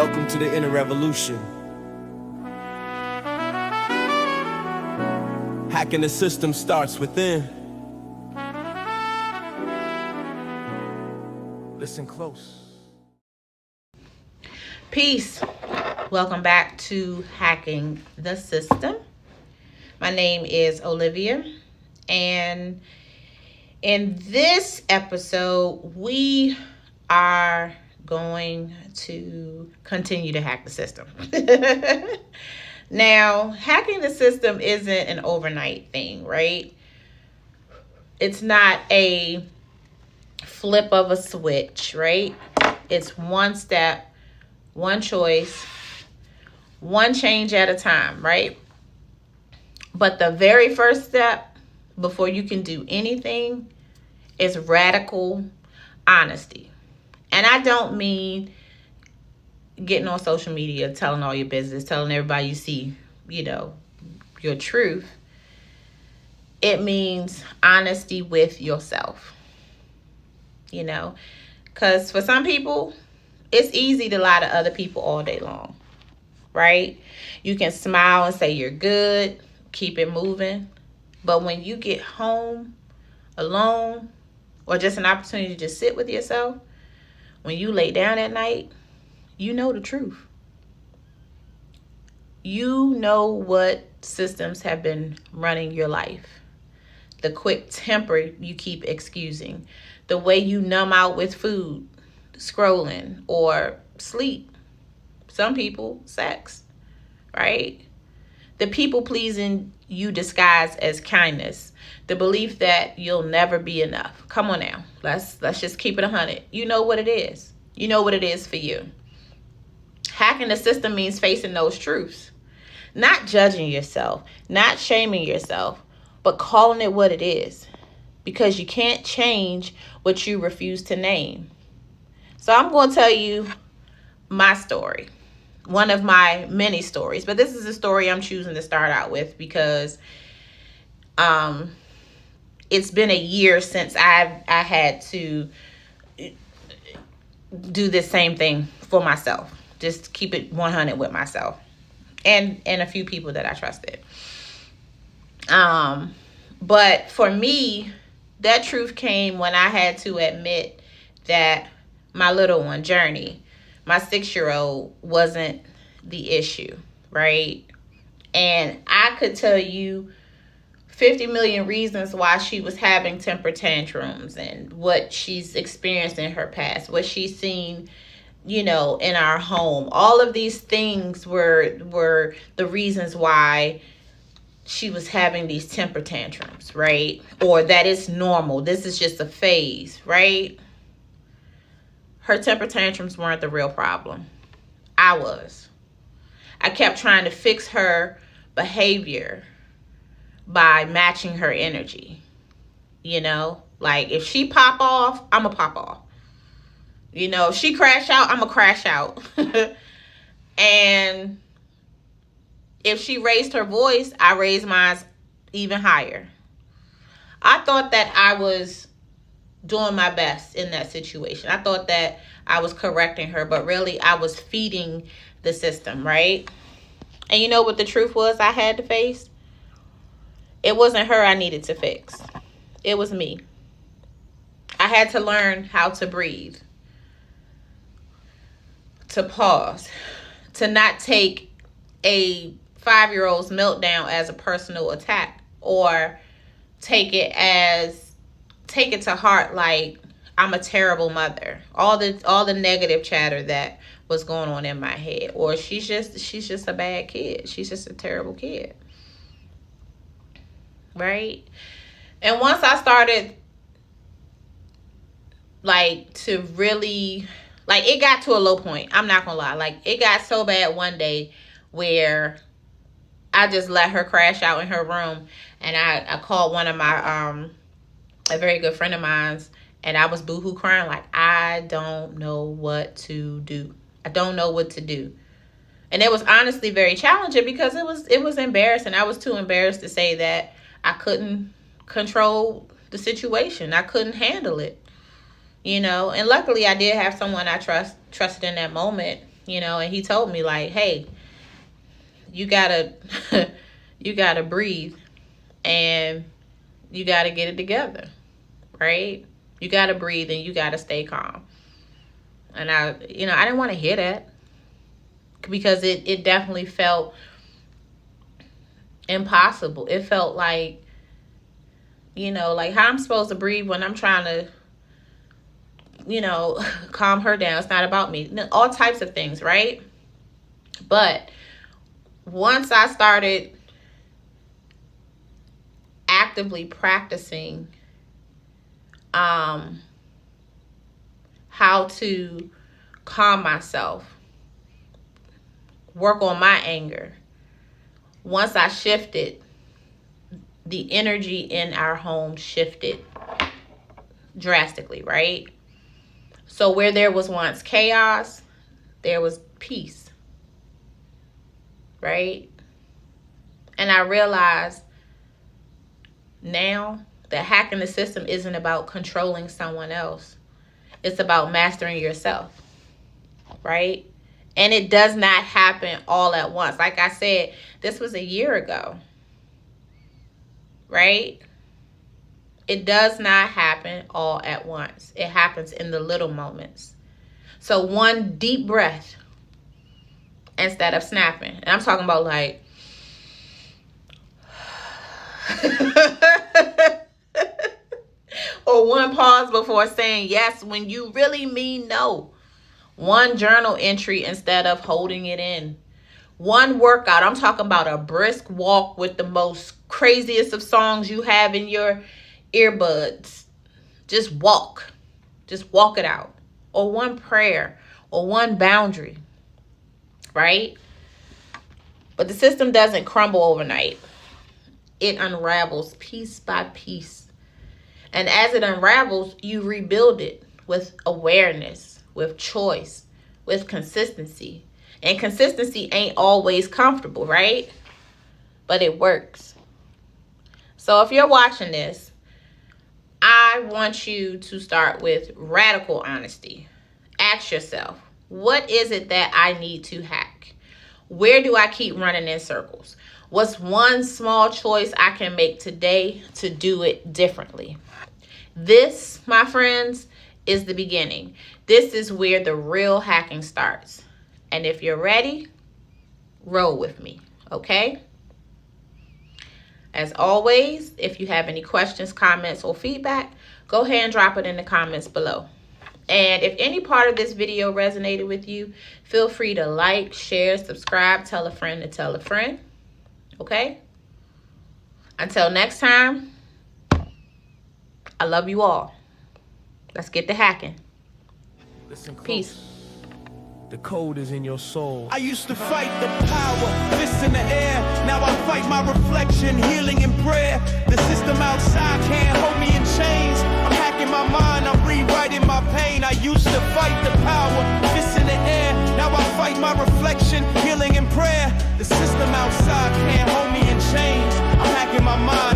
Welcome to the inner revolution. Hacking the system starts within. Listen close. Peace. Welcome back to Hacking the System. My name is Olivia, and in this episode, we are going to continue to hack the system. Now, hacking the system isn't an overnight thing, right? It's not a flip of a switch, right? It's one step, one choice, one change at a time, right? But the very first step before you can do anything is radical honesty. And I don't mean getting on social media, telling all your business, telling everybody you see, your truth. It means honesty with yourself. Because for some people, it's easy to lie to other people all day long, right? You can smile and say you're good, keep it moving. But when you get home alone, or just an opportunity to just sit with yourself, when you lay down at night, you know the truth. You know what systems have been running your life. The quick temper you keep excusing. The way you numb out with food, scrolling, or sleep. Some people, sex, right? The people pleasing you disguise as kindness. The belief that you'll never be enough. Come on now. Let's just keep it 100. You know what it is. You know what it is for you. Hacking the system means facing those truths. Not judging yourself. Not shaming yourself. But calling it what it is. Because you can't change what you refuse to name. So I'm going to tell you my story. One of my many stories. But this is a story I'm choosing to start out with because it's been a year since I had to do this same thing for myself. Just keep it 100 with myself. And a few people that I trusted. But for me, that truth came when I had to admit that my little one, Journey, my 6-year-old, wasn't the issue, right? And I could tell you 50 million reasons why she was having temper tantrums and what she's experienced in her past, what she's seen, in our home. All of these things were the reasons why she was having these temper tantrums, right? Or that it's normal. This is just a phase, right? Her temper tantrums weren't the real problem. I was. I kept trying to fix her behavior by matching her energy. Like if she pop off, I'm going to pop off. If she crash out, I'm going to crash out. And if she raised her voice, I raised mine even higher. I thought that I was doing my best in that situation. I thought that I was correcting her, but really I was feeding the system, right? And you know what the truth was I had to face? It wasn't her I needed to fix. It was me. I had to learn how to breathe, to pause, to not take a 5-year-old's meltdown as a personal attack or take it to heart like I'm a terrible mother. All the negative chatter that was going on in my head, or she's just a bad kid. She's just a terrible kid. Right? And once I started to really it got to a low point. I'm not gonna lie. It got so bad one day where I just let her crash out in her room, and I called one of my a very good friend of mine's, and I was boohoo crying I don't know what to do. I don't know what to do. And it was honestly very challenging because it was embarrassing. I was too embarrassed to say that I couldn't control the situation. I couldn't handle it. And luckily I did have someone I trusted in that moment, and he told me like, hey, you gotta you gotta breathe, and you gotta get it together, right? You gotta breathe and you gotta stay calm. And I didn't want to hear that, because it definitely felt impossible. It felt like, like how I'm supposed to breathe when I'm trying to, calm her down. It's not about me. All types of things, right? But once I started actively practicing how to calm myself, work on my anger, once I shifted, the energy in our home shifted drastically, right? So where there was once chaos, there was peace, right? And I realized now that hacking the system isn't about controlling someone else. It's about mastering yourself, right? And it does not happen all at once. Like I said, this was a year ago, right? It does not happen all at once. It happens in the little moments. So one deep breath instead of snapping. And I'm talking about like, or one pause before saying yes when you really mean no. One journal entry instead of holding it in. One workout. I'm talking about a brisk walk with the most craziest of songs you have in your earbuds. Just walk. Just walk it out. Or one prayer. Or one boundary. Right? But the system doesn't crumble overnight. It unravels piece by piece. And as it unravels, you rebuild it with awareness, with choice, with consistency. And consistency ain't always comfortable, right? But it works. So if you're watching this, I want you to start with radical honesty. Ask yourself, what is it that I need to hack? Where do I keep running in circles? What's one small choice I can make today to do it differently? This, my friends, is the beginning. This is where the real hacking starts. And if you're ready, roll with me, okay? As always, if you have any questions, comments, or feedback, go ahead and drop it in the comments below. And if any part of this video resonated with you, feel free to like, share, subscribe, tell a friend to tell a friend, okay? Until next time, I love you all. Let's get to hacking. Listen close. Peace. The code is in your soul. I used to fight the power, fists in the air. Now I fight my reflection, healing in prayer. The system outside can't hold me in chains. I'm hacking my mind, I'm rewriting my pain. I used to fight the power, fists in the air. Now I fight my reflection, healing in prayer. The system outside can't hold me in chains. I'm hacking my mind.